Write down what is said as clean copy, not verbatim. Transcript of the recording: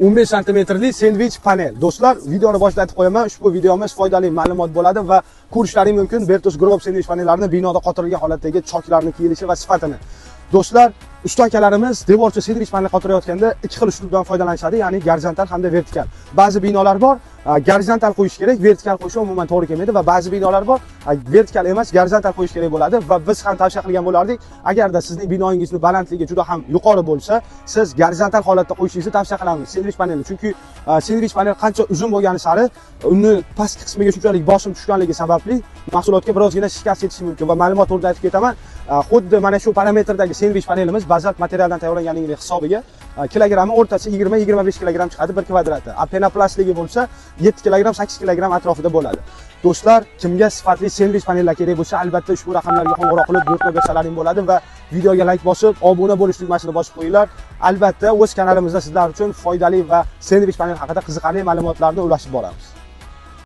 15 santimetrli sendvich panel. Do'stlar, videoni boshlatib qo'yaman. Ushbu videomiz foydali ma'lumot bo'ladi va ko'rishlaring mumkin Bertus Group sendvich panellarini binoda qotirilgan holatdagi choklarning kiyilishi va sifatini. Do'stlar, usta akalarimiz devorchi sendvich panel qotirayotganda ikki xil uslubdan foydalanishadi, ya'ni gorizontal hamda vertikal. Ba'zi binolar bor, gorizontal qo'yish kerak, vertikal qo'yish umuman to'g'ri kelmaydi va ba'zi binolar bor, vertikal emas, gorizontal qo'yish kerak bo'ladi va biz ham tavsiya qilgan bo'lardik, agarda sizning binoingizning balandligi juda ham yuqori bo'lsa, siz gorizontal holatda qo'yishingizni tavsiya qilamiz sendvich panelni. Chunki sendvich panel qancha uzun bo'lgani sari uni pastki qismiga shunchalik bosim tushganligi sababli mahsulotga birozgina shikast yetishi mumkin va ma'lumot to'g'risida aytib ketaman. Xuddi mana shu parametrdagi sendvich panelimiz bazalt materialdan tayyorlanganligining hisobiga kilogrammi o'rtacha 20-25 kilogramm chiqadi bir kvadrati. Penoplastigi bo'lsa 7 kilogramm 8 kilogramm atrofida bo'ladi. Do'stlar, kimga sifatli sendvich panellar kerak bo'lsa, albatta ushbu raqamlarga qo'ng'iroq qilib buyurtma bersalaring bo'ladi va videoga like bosib, obuna bo'lish tugmasini bosib qo'yinglar. Albatta o'z kanalimizda sizlar uchun foydali va sendvich panel haqida qiziqarli ma'lumotlarni ulashib boramiz.